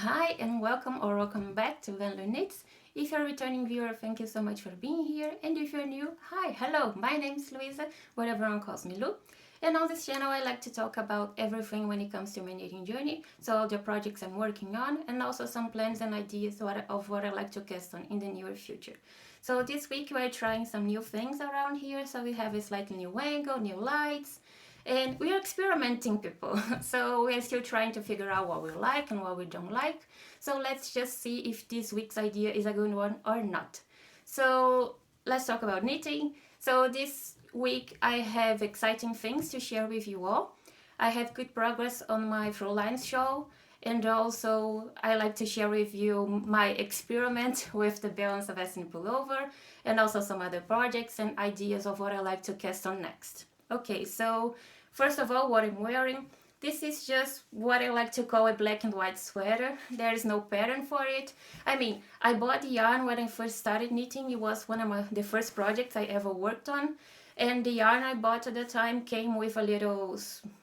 Hi and welcome back to Van Knits. If you're a returning viewer, thank you so much for being here. And if you're new, hi, hello, my name is Luisa, but everyone calls me Lu. And on this channel I like to talk about everything when it comes to my knitting journey, so all the projects I'm working on and also some plans and ideas of what I like to cast on in the near future. So this week we're trying some new things around here, so we have a slightly new angle, new lights, and we are experimenting, people. So we're still trying to figure out what we like and what we don't like. So let's just see if this week's idea is a good one or not. So let's talk about knitting. So this week I have exciting things to share with you all. I have good progress on my Thru Lines Shawl, and also I like to share with you my experiment with the Belle Sebastian Pullover, and also some other projects and ideas of what I like to cast on next. Okay, so first of all, what I'm wearing. This is just what I like to call a black and white sweater. There is no pattern for it. I mean, I bought the yarn when I first started knitting. It was one of the first projects I ever worked on. And the yarn I bought at the time came with a little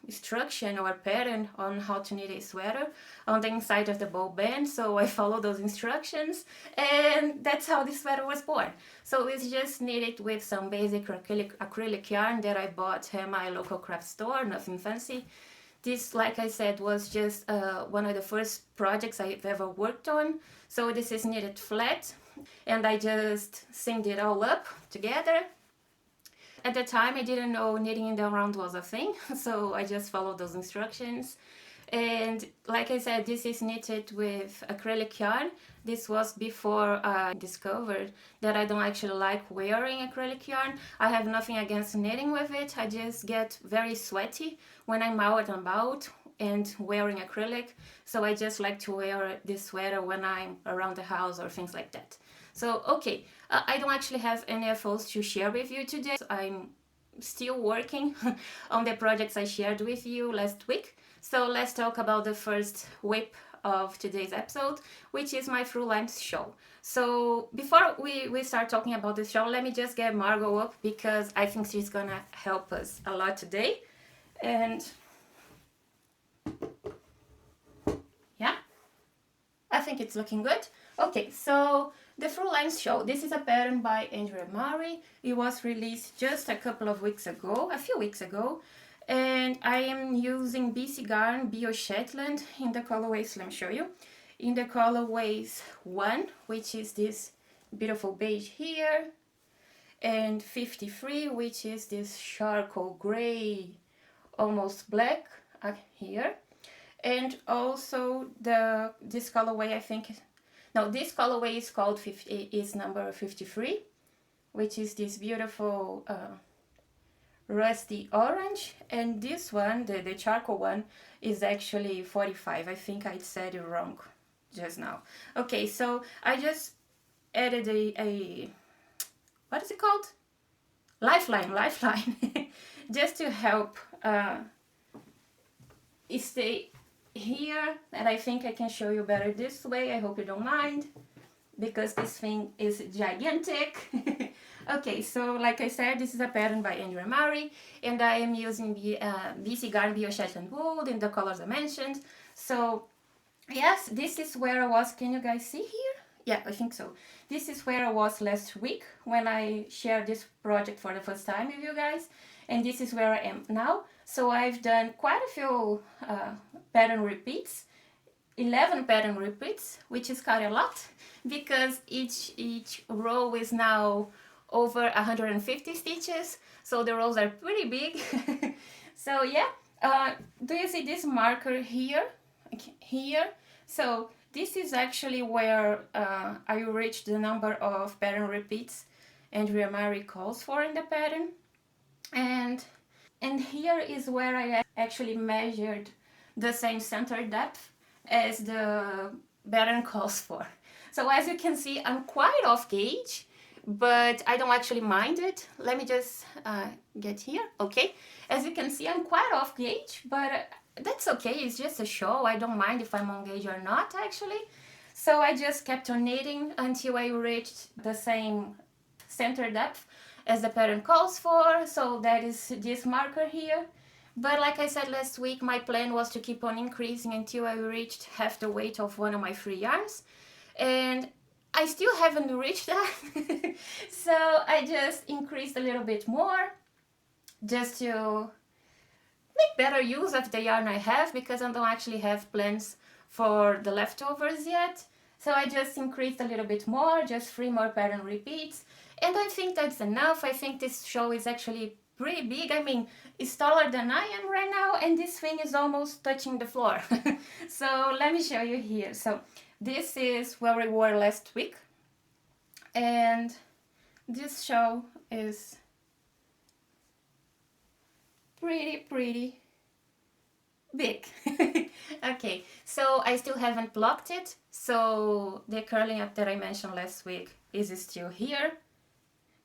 instruction or pattern on how to knit a sweater on the inside of the bow band. So I followed those instructions, and that's how this sweater was born. So it's just knitted with some basic acrylic yarn that I bought at my local craft store, nothing fancy. This, like I said, was just one of the first projects I've ever worked on. So this is knitted flat, and I just seamed it all up together. At the time I didn't know knitting in the round was a thing, so I just followed those instructions. And like I said, this is knitted with acrylic yarn. This was before I discovered that I don't actually like wearing acrylic yarn. I have nothing against knitting with it. I just get very sweaty when I'm out and about and wearing acrylic. So I just like to wear this sweater when I'm around the house or things like that. So, okay, I don't actually have any FOs to share with you today. I'm still working on the projects I shared with you last week. So let's talk about the first WIP of today's episode, which is my Thru Lines Shawl. So before we start talking about the shawl, let me just get Margot up because I think she's gonna help us a lot today. And yeah, I think it's looking good. Okay, so the Thru Lines Shawl. This is a pattern by Andrea Mowry. It was released just a few weeks ago. And I am using BC Garn Bio Shetland in the colorways, let me show you. In the colorways 1, which is this beautiful beige here, and 53, which is this charcoal gray, almost black here. And also this colorway, I think, no, this colorway is called is number 53, which is this beautiful rusty orange, and this one, the charcoal one, is actually 45. I think I said it wrong just now. Okay, so I just added a what is it called? Lifeline, just to help stay here, and I think I can show you better this way. I hope you don't mind, because this thing is gigantic. Okay, so like I said, this is a pattern by Andrea Mowry, and I am using the BC Garn Bio Shetland wool in the colors I mentioned. So yes, this is where I was. Can you guys see here? Yeah, I think so. This is where I was last week when I shared this project for the first time with you guys, and this is where I am now. So I've done quite a few pattern repeats, 11 pattern repeats, which is quite a lot because each row is now over 150 stitches, so the rows are pretty big. So yeah, do you see this marker here? So this is actually where I reached the number of pattern repeats Andrea Mowry calls for in the pattern, and here is where I actually measured the same center depth as the pattern calls for. So as you can see, I'm quite off gauge, but I don't actually mind it. Let me just get here. Okay, as you can see, I'm quite off gauge, but that's okay. It's just a show. I don't mind if I'm on gauge or not, actually. So I just kept on knitting until I reached the same center depth as the pattern calls for. So that is this marker here. But like I said last week, my plan was to keep on increasing until I reached half the weight of one of my free yarns. And I still haven't reached that. So I just increased a little bit more just to make better use of the yarn I have, because I don't actually have plans for the leftovers yet. So I just increased a little bit more, just 3 more pattern repeats. And I think that's enough. I think this shawl is actually pretty big. I mean, it's taller than I am right now, and this thing is almost touching the floor. So let me show you here. So this is what we wore last week. And this shawl is pretty big. Okay, so I still haven't blocked it, so the curling up that I mentioned last week is still here,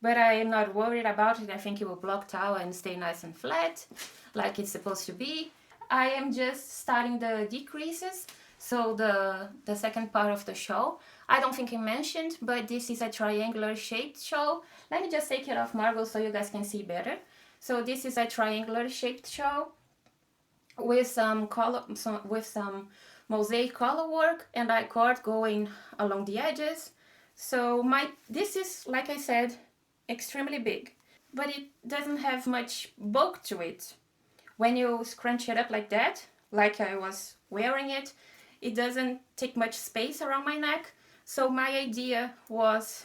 but I am not worried about it. I think it will block out and stay nice and flat like it's supposed to be. I am just starting the decreases, so the second part of the shawl. I don't think I mentioned, but this is a triangular shaped shawl. Let me just take it off, Margot, so you guys can see better. So this is a triangular shaped shawl with some color, with some mosaic color work and I cord going along the edges. So this is, like I said, extremely big, but it doesn't have much bulk to it. When you scrunch it up like that, like I was wearing it, it doesn't take much space around my neck. So my idea was,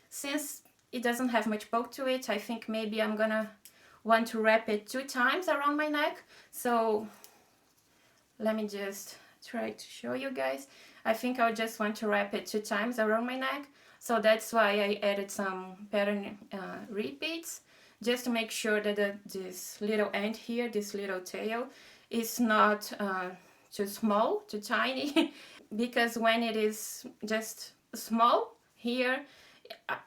since it doesn't have much bulk to it, I think maybe I'm gonna want to wrap it 2 times around my neck. So let me just try to show you guys. I think I'll just want to wrap it 2 times around my neck. So that's why I added some pattern repeats, just to make sure that this little end here, this little tail, is not too small, too tiny. Because when it is just small here,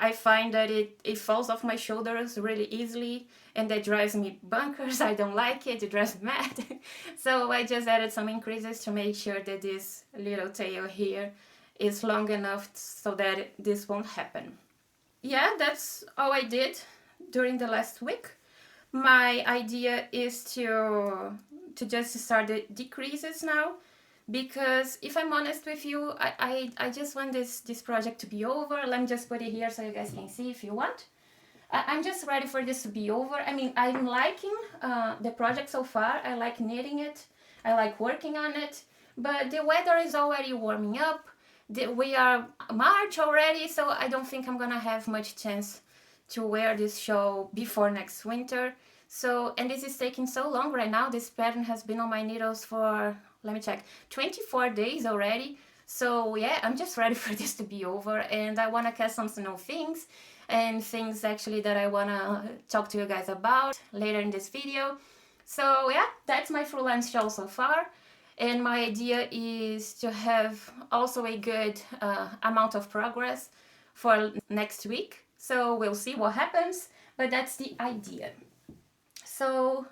I find that it falls off my shoulders really easily, and that drives me bonkers. I don't like it, it drives me mad. So I just added some increases to make sure that this little tail here is long enough so that this won't happen. Yeah, that's all I did during the last week. My idea is to just start the decreases now, because if I'm honest with you, I just want this project to be over. Let me just put it here so you guys can see if you want. I'm just ready for this to be over. I mean, I'm liking the project so far. I like knitting it. I like working on it. But the weather is already warming up. We are March already, so I don't think I'm gonna have much chance to wear this shawl before next winter. So, and this is taking so long right now. This pattern has been on my needles for, let me check, 24 days already. So yeah, I'm just ready for this to be over, and I want to cast some new things, and things actually that I want to talk to you guys about later in this video. So yeah, that's my Thru Lines shawl so far, and my idea is to have also a good amount of progress for next week. So we'll see what happens, but that's the idea. So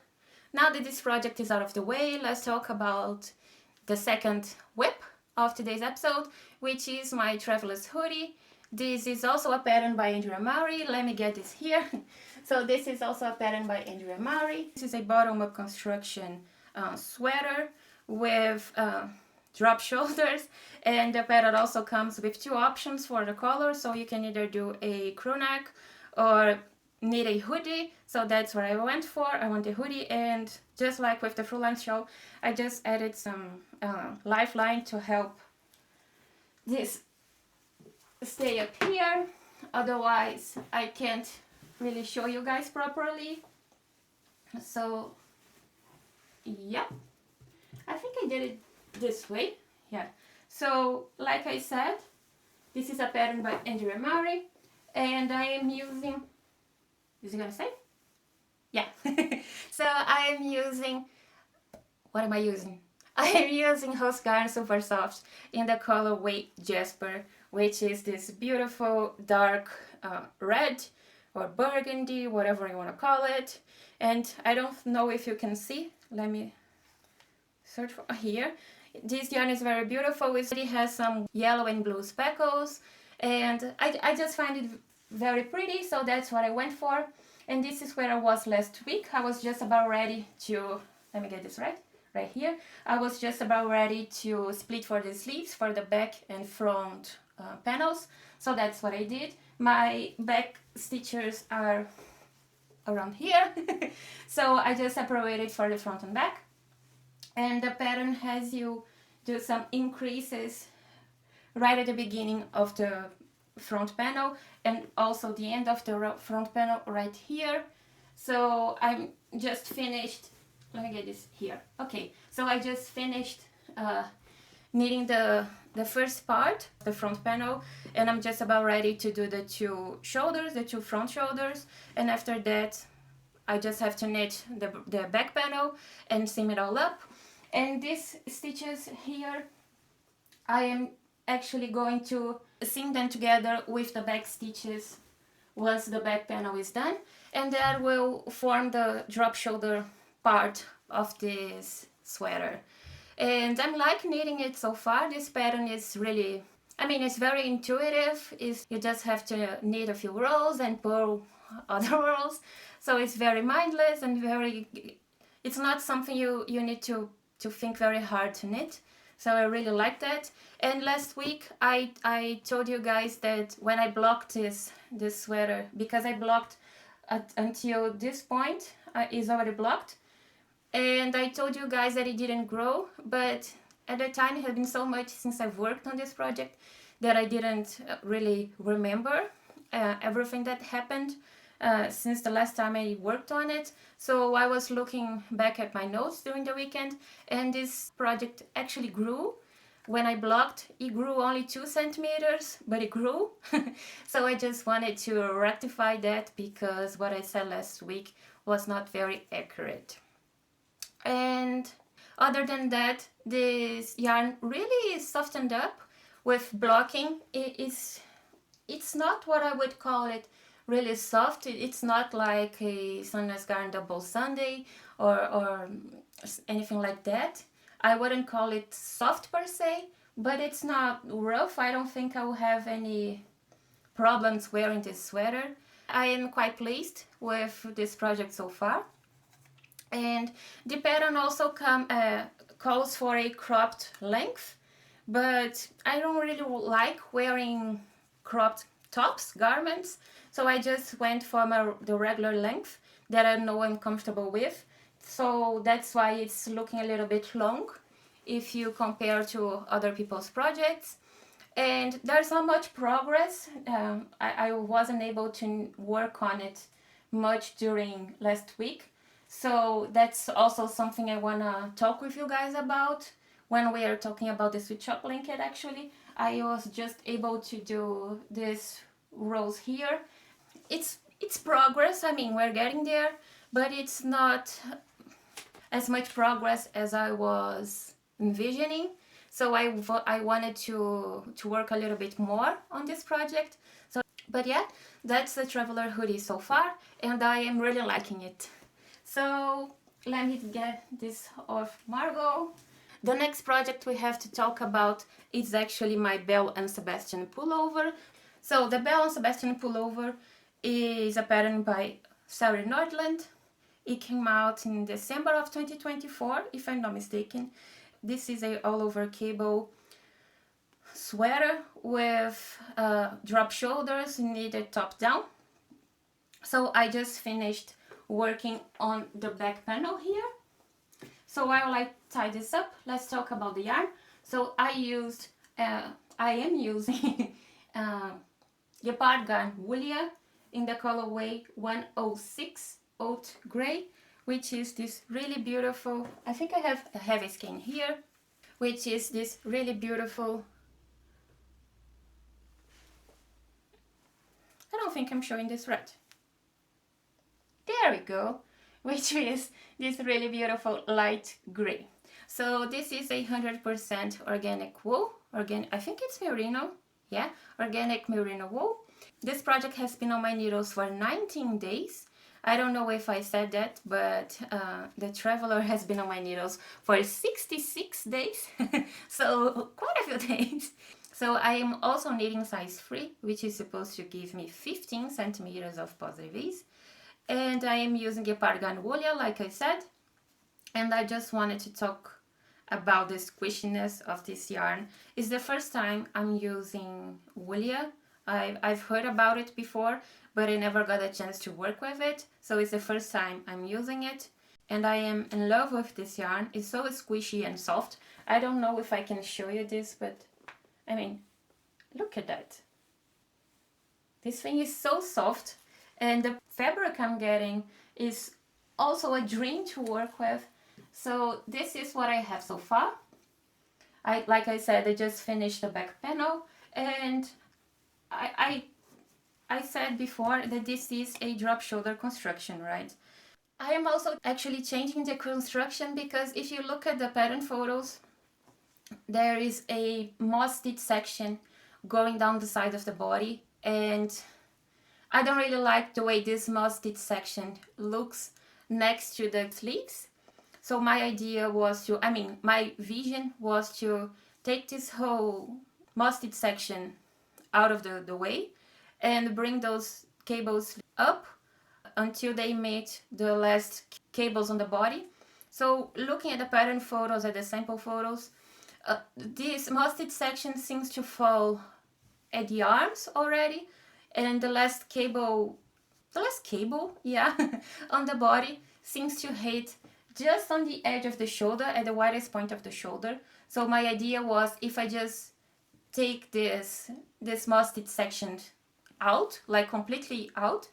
now that this project is out of the way, let's talk about the second WIP of today's episode, which is my Traveler's Hoodie. This is also a pattern by Andrea Mowry. Let me get this here. So this is also a pattern by Andrea Mowry. This is a bottom-up construction sweater with drop shoulders, and the pattern also comes with 2 options for the color, so you can either do a crew neck or knit a hoodie. So that's what I went for. I want a hoodie, and just like with the Thru Lines shawl, I just added some lifeline to help this stay up here. Otherwise I can't really show you guys properly. So yeah, I think I did it this way. Yeah, so like I said, this is a pattern by Andrea Mowry, and I am using, is it gonna say? Yeah. So I am using, what am I using? I am using Husqvarna Super Soft in the colorway Jasper, which is this beautiful dark red or burgundy, whatever you want to call it. And I don't know if you can see. Let me search for here. This yarn is very beautiful. It has some yellow and blue speckles, and I just find it very pretty, so that's what I went for. And this is where I was last week. I was just about ready to let me get this right here. I was just about ready to split for the sleeves for the back and front panels, so that's what I did. My back stitches are around here so I just separated for the front and back, and the pattern has you do some increases right at the beginning of the front panel and also the end of the front panel right here. So I'm just finished, let me get this here. Okay, so I just finished knitting the first part, the front panel, and I'm just about ready to do the two shoulders, the two front shoulders, and after that I just have to knit the back panel and seam it all up. And these stitches here, I am actually going to seam them together with the back stitches once the back panel is done, and that will form the drop shoulder part of this sweater. And I'm like knitting it so far. This pattern is really, I mean, it's very intuitive. You just have to knit a few rows and pull other rows, so it's very mindless and it's not something you need to think very hard to knit. So I really like that. And last week I told you guys that when I blocked this sweater, because I blocked until this point, is already blocked, and I told you guys that it didn't grow, but at the time it had been so much since I've worked on this project that I didn't really remember everything that happened since the last time I worked on it. So I was looking back at my notes during the weekend, and this project actually grew. When I blocked, it grew only 2 centimeters, but it grew. So I just wanted to rectify that because what I said last week was not very accurate. And other than that, this yarn really is softened up with blocking. It's not what I would call it really soft. It's not like a Sunless Garden Double Sunday or anything like that. I wouldn't call it soft per se, but it's not rough. I don't think I will have any problems wearing this sweater. I am quite pleased with this project so far. And the pattern also calls for a cropped length, but I don't really like wearing cropped tops, garments, so I just went for the regular length that I know I'm comfortable with. So that's why it's looking a little bit long if you compare to other people's projects. And there's not much progress. I wasn't able to work on it much during last week. So that's also something I want to talk with you guys about when we are talking about the Sweet Shop blanket. Actually, I was just able to do this rows here. It's progress. I mean, we're getting there, but it's not as much progress as I was envisioning. So I wanted to work a little bit more on this project. So, but yeah, that's the Traveler hoodie so far, and I am really liking it. So let me get this off Margot. The next project we have to talk about is actually my Belle and Sebastian Pullover. So the Belle and Sebastian Pullover is a pattern by Sari Nordlund. It came out in December of 2024, if I'm not mistaken. This is a all-over cable sweater with drop shoulders knitted top down. So I just finished working on the back panel here. So while I tie this up, let's talk about the yarn. So I am using Leopard Garn Woollia in the colorway 106 Oat Gray, which is this really beautiful, I think I have a heavy skein here, which is this really beautiful, I don't think I'm showing this right. There we go, which is this really beautiful light gray. So this is 100% organic wool. I think it's merino. Yeah, organic merino wool. This project has been on my needles for 19 days. I don't know if I said that, but the Traveler has been on my needles for 66 days. So quite a few days. So I am also knitting size 3, which is supposed to give me 15 centimeters of positive ease. And I am using Leopard Garn Woollia, like I said. and I just wanted to talk about the squishiness of this yarn. It's the first time I'm using Woollia. I've heard about it before, but I never got a chance to work with it, so it's the first time I'm using it. And I am in love with this yarn. It's so squishy and soft. I don't know if I can show you this, but I mean, look at that. This thing is so soft, and the fabric I'm getting is also a dream to work with. So this is what I have so far. Like I said, I just finished the back panel, and I said before that this is a drop shoulder construction, right? I am also actually changing the construction because if you look at the pattern photos, there is a moss stitch section going down the side of the body, and I don't really like the way this moss stitch section looks next to the sleeves. So my idea was to, my vision was to take this whole moss stitch section out of the way and bring those cables up until they meet the last cables on the body. So looking at the pattern photos, at the sample photos, this moss stitch section seems to fall at the arms already, and the last cable, yeah, on the body seems to hit just on the edge of the shoulder, at the widest point of the shoulder. So my idea was, if I just take this moss stitch section out, like completely out,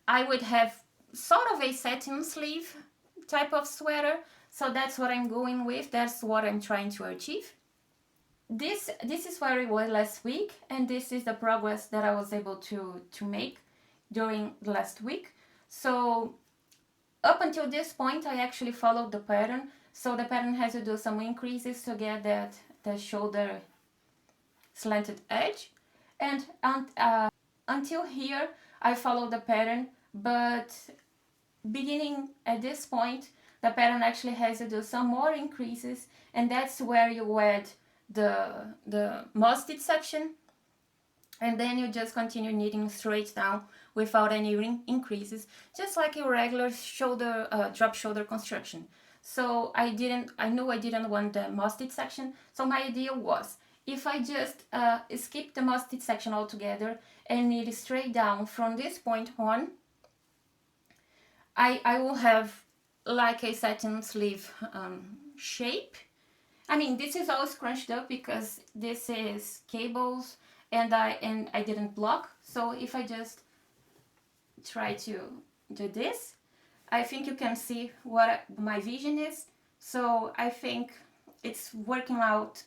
I would have sort of a satin sleeve type of sweater. So that's what I'm going with. That's what I'm trying to achieve. This is where it was last week, and this is the progress that I was able to make during the last week. So up until this point, I actually followed the pattern. So the pattern has to do some increases to get that shoulder slanted edge, and until here I followed the pattern, but beginning at this point the pattern actually has to do some more increases, and that's where you add the moss stitch section, and then you just continue knitting straight down without any increases, just like a regular shoulder drop shoulder construction. So I knew I didn't want the moss stitch section, so my idea was, if I just skip the moss stitch section altogether and knit straight down from this point on, I will have like a satin sleeve shape. This is all scrunched up because this is cables, and I didn't block. So if I just try to do this, I think you can see what my vision is. So I think it's working out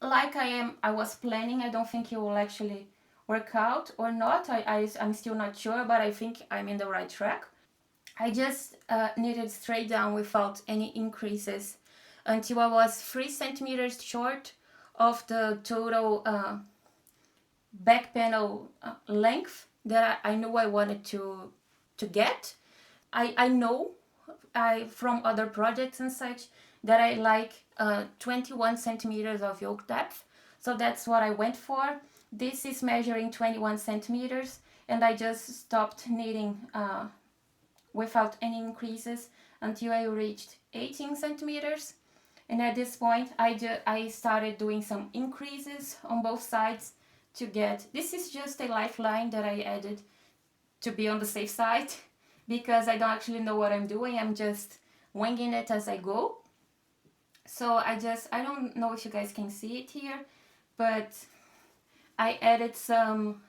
like I was planning. I don't think it will actually work out or not. I'm still not sure, but I think I'm in the right track. I just knitted straight down without any increases until I was 3 centimeters short of the total back panel length that I knew I wanted to get. I know from other projects and such that I like 21 centimeters of yoke depth, so that's what I went for. This is measuring 21 centimeters, and I just stopped knitting without any increases until I reached 18 centimeters. And at this point I started doing some increases on both sides to get, this is just a lifeline that I added to be on the safe side because I don't actually know what I'm doing. I'm just winging it as I go. So I don't know if you guys can see it here, but I added some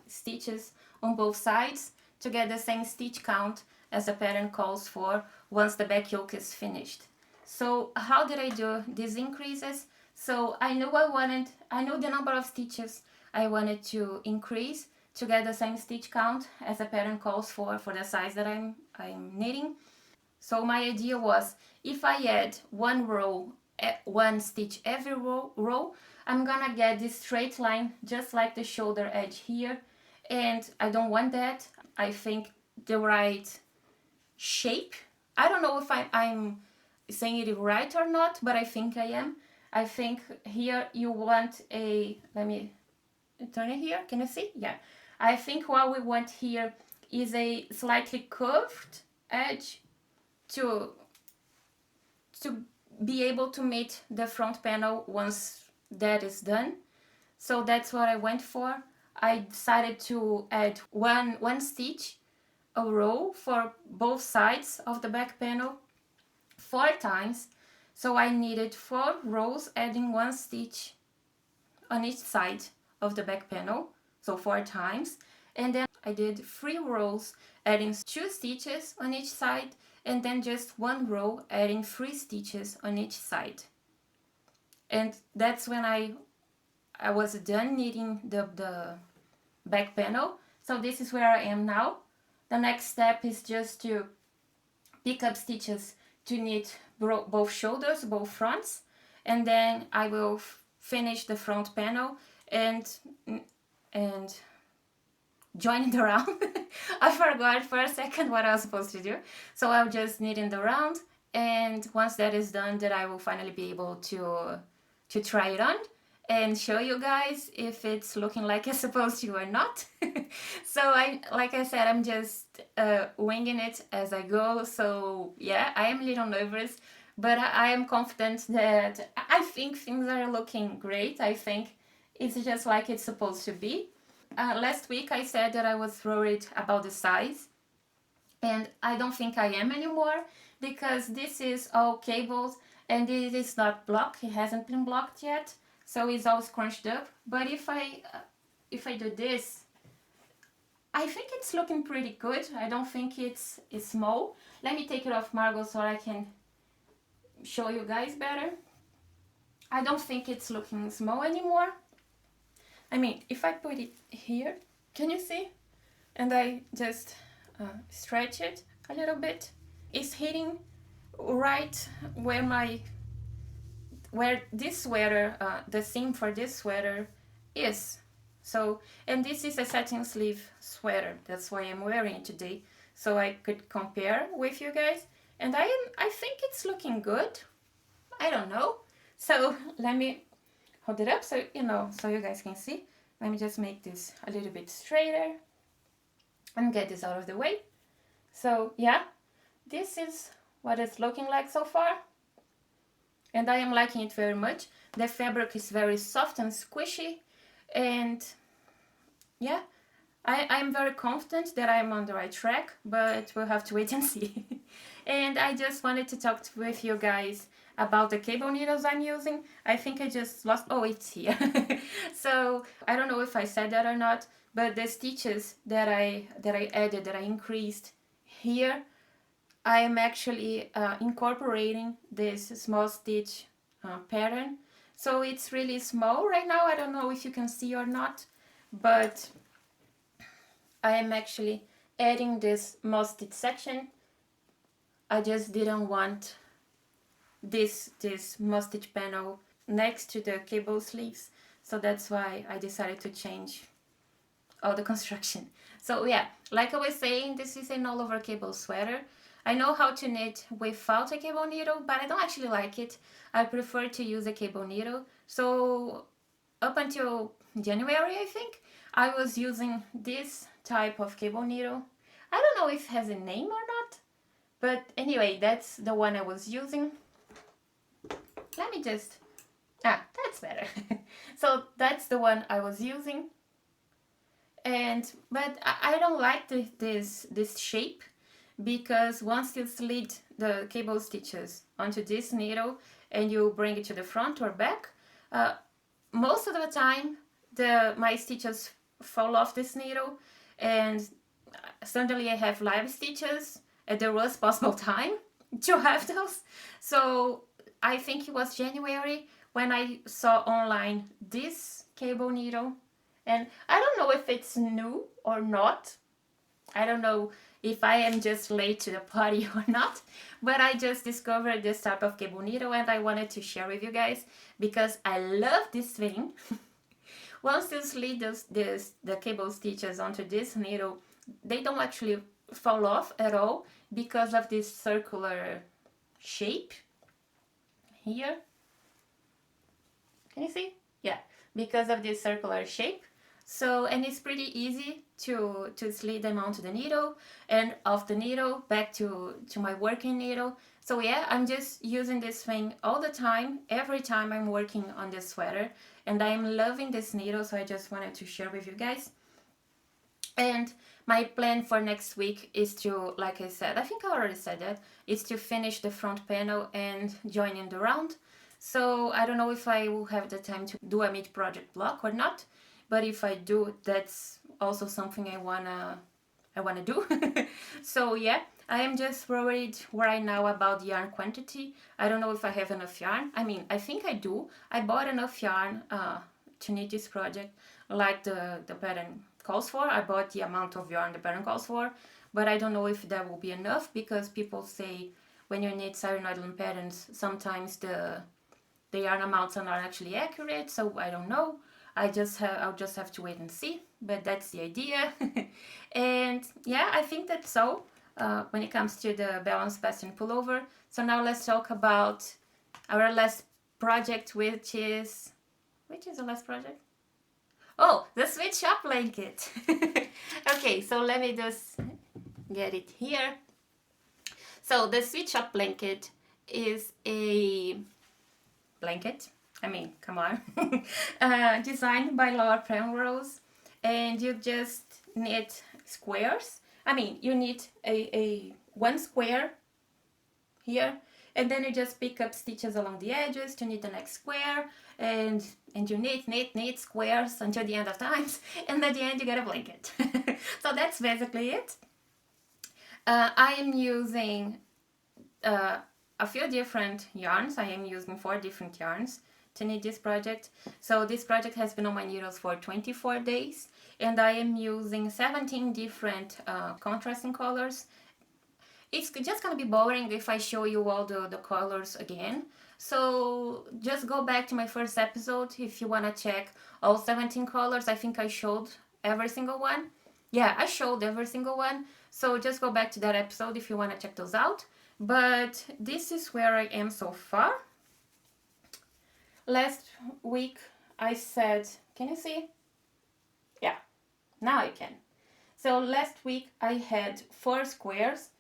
stitches on both sides to get the same stitch count as the pattern calls for once the back yoke is finished. So how did I do these increases? So I knew the number of stitches I wanted to increase to get the same stitch count as the pattern calls for the size that I'm knitting. So my idea was, if I add one stitch every row, I'm gonna get this straight line just like the shoulder edge here, and I don't want that. I think the right shape, I don't know if I'm saying it right or not, but I think I am. I think here you want let me turn it here, can you see? Yeah. I think what we want here is a slightly curved edge to to be able to meet the front panel once that is done. So that's what I went for. I decided to add one stitch a row for both sides of the back panel 4 times. So I needed 4 rows adding 1 stitch on each side of the back panel, so 4 times. And then I did 3 rows adding 2 stitches on each side, and then just 1 row adding 3 stitches on each side. And that's when I was done knitting the back panel. So this is where I am now. The next step is just to pick up stitches to knit both shoulders, both fronts, and then I will finish the front panel and join it around. I forgot for a second what I was supposed to do. So I'll just knit in the round, and once that is done, then I will finally be able to try it on and show you guys if it's looking like it's supposed to or not. So like I said, I'm just winging it as I go. So yeah, I am a little nervous, but I am confident that I think things are looking great. I think it's just like it's supposed to be. Last week I said that I was worried about the size, and I don't think I am anymore, because this is all cables and it is not blocked. It hasn't been blocked yet, so it's all scrunched up. But if I do this, I think it's looking pretty good. I don't think it's small. Let me take it off, Margot, so I can show you guys better. I don't think it's looking small anymore. I mean, if I put it here, can you see? And I just stretch it a little bit. It's hitting right where this sweater, the seam for this sweater is. So, and this is a satin sleeve sweater. That's why I'm wearing it today, so I could compare with you guys. And I think it's looking good. I don't know. So let me hold it up so so you guys can see. Let me just make this a little bit straighter and get this out of the way. So yeah, this is what it's looking like so far, and I am liking it very much. The fabric is very soft and squishy, and yeah, I'm very confident that I'm on the right track, but we'll have to wait and see. And I just wanted to talk with you guys about the cable needles I'm using. I think I just lost, oh, it's here. So I don't know if I said that or not, but the stitches that I added, that I increased here, I am actually incorporating this small stitch pattern. So it's really small right now. I don't know if you can see or not, but I am actually adding this small stitch section. I just didn't want this small stitch panel next to the cable sleeves, so that's why I decided to change all the construction. So yeah, like I was saying, this is an all over cable sweater. I know how to knit without a cable needle, but I don't actually like it. I prefer to use a cable needle. So up until January, I think, I was using this type of cable needle. I don't know if it has a name or not, but anyway, that's the one I was using. Let me just, that's better. So that's the one I was using. But I don't like this shape, because once you slid the cable stitches onto this needle and you bring it to the front or back, most of the time my stitches fall off this needle, and suddenly I have live stitches at the worst possible time to have those. So I think it was January when I saw online this cable needle, and I don't know if it's new or not. I don't know if I am just late to the party or not, but I just discovered this type of cable needle and I wanted to share with you guys because I love this thing. Once you slid the cable stitches onto this needle, they don't actually fall off at all because of this circular shape here. Can you see? Yeah, because of this circular shape. So, and it's pretty easy to slide them onto the needle and off the needle back to my working needle. So yeah, I'm just using this thing all the time, every time I'm working on this sweater, and I'm loving this needle, so I just wanted to share with you guys. And my plan for next week is to, like I said, I think I already said that, is to finish the front panel and join in the round. So I don't know if I will have the time to do a mid-project block or not, but if I do, that's also something I wanna do. So yeah, I am just worried right now about yarn quantity. I don't know if I have enough yarn. I mean, I think I do. I bought enough yarn to knit this project, like the pattern calls for. I bought the amount of yarn the pattern calls for, but I don't know if that will be enough, because people say when you knit Sari Nordlund patterns, sometimes the yarn amounts are not actually accurate, so I don't know. I'll just have to wait and see, but that's the idea. And yeah, I think that's all when it comes to the Belle Sebastian Pullover. So now let's talk about our last project, which is the last project? Oh, the sweet shop blanket. Okay, so let me just get it here. So the sweet shop blanket is a blanket. I mean, come on. Designed by Penrose, and you just knit squares. I mean, you knit a one square here, and then you just pick up stitches along the edges to knit the next square, and you knit squares until the end of times, and at the end you get a blanket. So that's basically it. I am using a few different yarns. I am using 4 different yarns to knit this project. So this project has been on my needles for 24 days, and I am using 17 different contrasting colors. It's just gonna be boring if I show you all the colors again. So just go back to my first episode if you wanna check all 17 colors. I think I showed every single one. Yeah, I showed every single one. So just go back to that episode if you wanna check those out. But this is where I am so far. Last week I said, can you see? Yeah, now you can. So last week I had 4 squares,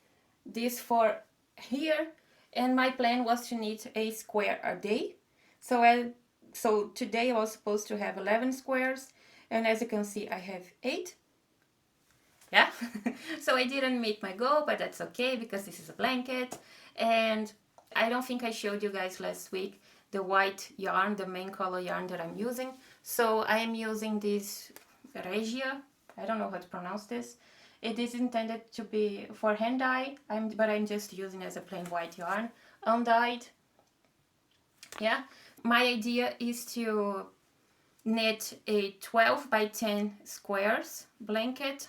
these 4 here, and my plan was to knit a square a day. So today I was supposed to have 11 squares, and as you can see I have 8. Yeah, so I didn't meet my goal, but that's okay because this is a blanket. And I don't think I showed you guys last week the white yarn, the main color yarn that I'm using. So I am using this Regia. I don't know how to pronounce this. It is intended to be for hand dye, but I'm just using as a plain white yarn, undyed. Yeah, my idea is to knit a 12 by 10 squares blanket.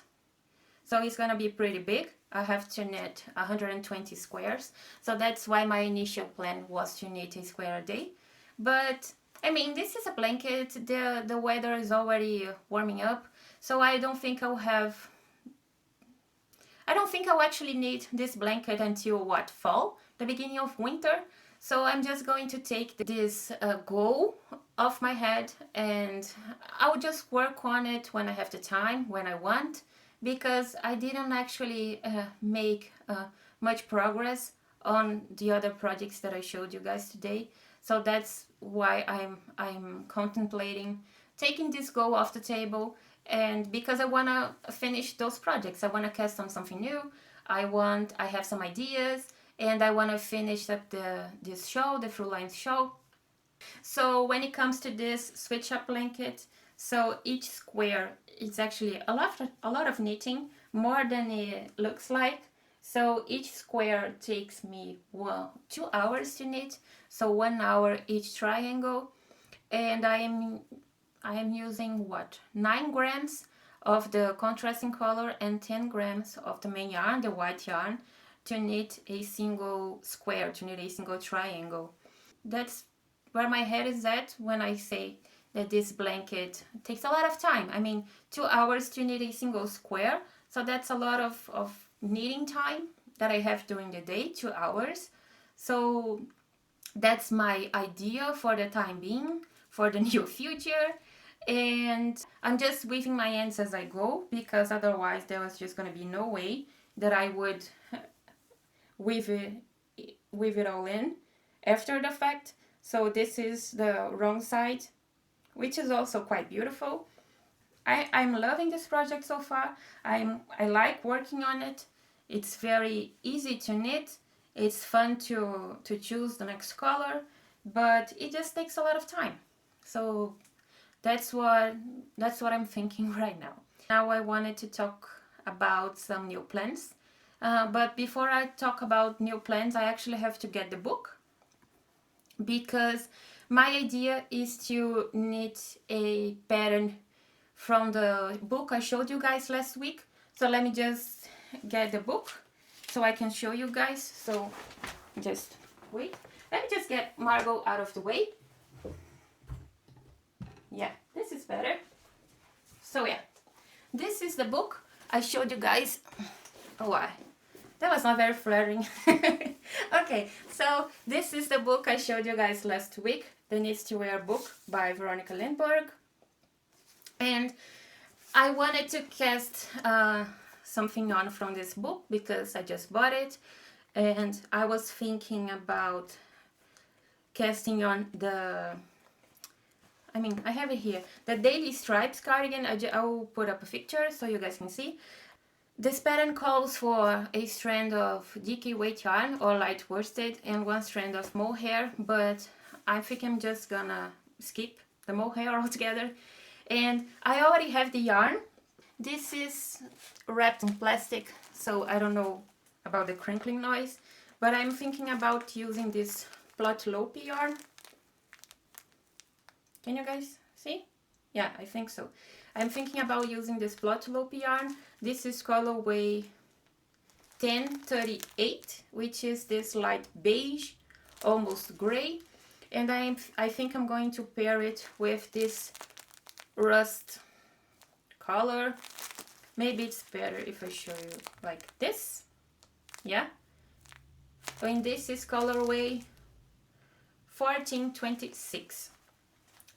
So it's gonna be pretty big. I have to knit 120 squares. So that's why my initial plan was to knit a square a day. But I mean, this is a blanket. The weather is already warming up. So I don't think I'll actually need this blanket until what, fall? The beginning of winter. So I'm just going to take this goal off my head, and I'll just work on it when I have the time, when I want. Because I didn't actually make much progress on the other projects that I showed you guys today. So that's why I'm contemplating taking this goal off the table, and because I want to finish those projects. I want to cast on something new. I have some ideas, and I want to finish up this show, the Thru Lines Shawl. So when it comes to this switch up blanket, so each square is actually a lot of knitting, more than it looks like. So each square takes me 2 hours to knit, so 1 hour each triangle, and I am using 9 grams of the contrasting color and 10 grams of the main yarn, the white yarn, to knit a single square, to knit a single triangle. That's where my head is at when I say that this blanket takes a lot of time. I mean, 2 hours to knit a single square, so that's a lot of knitting time that I have during the day, 2 hours. So that's my idea for the time being, for the near future. and I'm just weaving my ends as I go, because otherwise there was just gonna be no way that I would weave it all in after the fact. So this is the wrong side, which is also quite beautiful. I'm loving this project so far. I like working on it. It's very easy to knit. It's fun to choose the next color, but it just takes a lot of time. So that's what I'm thinking right now. Now I wanted to talk about some new plans. But before I talk about new plans, I actually have to get the book, because my idea is to knit a pattern from the book I showed you guys last week. So let me just get the book so I can show you guys. So just wait. Let me just get Margot out of the way. Yeah, this is better. So yeah, this is the book I showed you guys. Oh, why? That was not very flattering. Okay, so this is the book I showed you guys last week, the Knits to Wear book by Veronika Lindberg. And I wanted to cast something on from this book because I just bought it, and I was thinking about casting on the, I have it here, the Daily Stripes cardigan. I will put up a picture so you guys can see. This pattern calls for a strand of DK weight yarn or light worsted and one strand of mohair, but I think I'm just gonna skip the mohair altogether. And I already have the yarn. This is wrapped in plastic, so I don't know about the crinkling noise, but I'm thinking about using this Plotlope yarn. Can you guys see? Yeah, I think so. I'm thinking about using this Plotlope yarn. This is colorway 1038, which is this light beige, almost gray. And I think I'm going to pair it with this rust color. Maybe it's better if I show you like this. Yeah. And this is colorway 1426.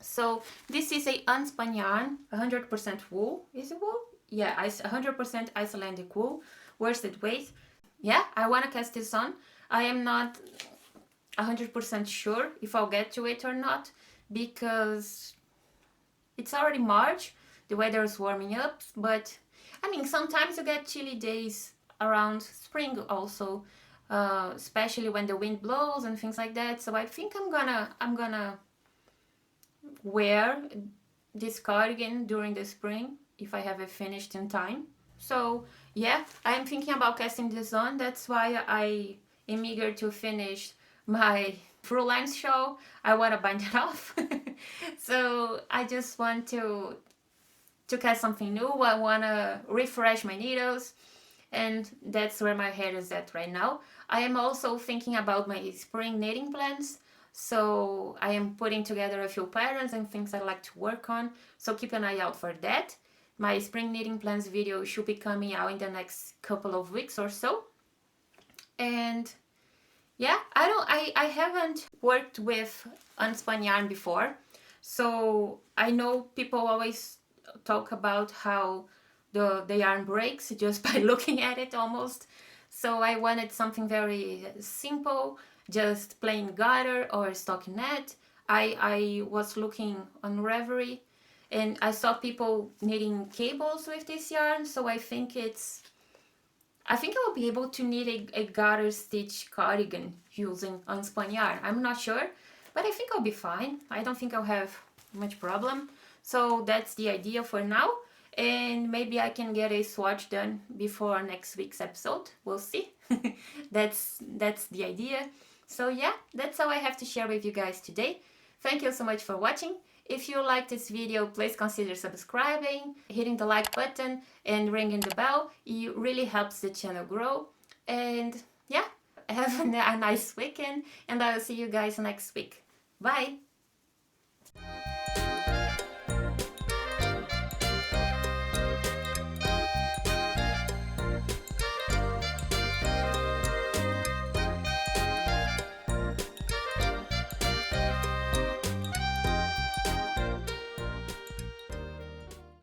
So this is a unspun yarn, 100% wool. Is it wool? Yeah, 100% Icelandic wool, worsted weight. Yeah, I want to cast this on. I am not 100% sure if I'll get to it or not, because it's already March, the weather is warming up, but sometimes you get chilly days around spring also, especially when the wind blows and things like that. So I think I'm gonna wear this cardigan during the spring if I have it finished in time. So yeah, I'm thinking about casting this on. That's why I am eager to finish my Thru Lines Shawl. I want to bind it off. So I just want to cast something new. I want to refresh my needles, and that's where my head is at right now. I am also thinking about my spring knitting plans. So I am putting together a few patterns and things I like to work on. So keep an eye out for that. My spring knitting plans video should be coming out in the next couple of weeks or so. And yeah, I haven't worked with unspun yarn before. So I know people always talk about how the yarn breaks just by looking at it almost. So I wanted something very simple, just plain garter or stockinette. I was looking on Ravelry and I saw people knitting cables with this yarn, so I think I will be able to knit a garter stitch cardigan using unspun yarn. I'm not sure, but I think I'll be fine. I don't think I'll have much problem. So that's the idea for now, and maybe I can get a swatch done before next week's episode. We'll see. That's the idea. So yeah, that's all I have to share with you guys today. Thank you so much for watching. If you liked this video, please consider subscribing, hitting the like button and ringing the bell. It really helps the channel grow. And yeah, have a nice weekend, and I'll see you guys next week. Bye!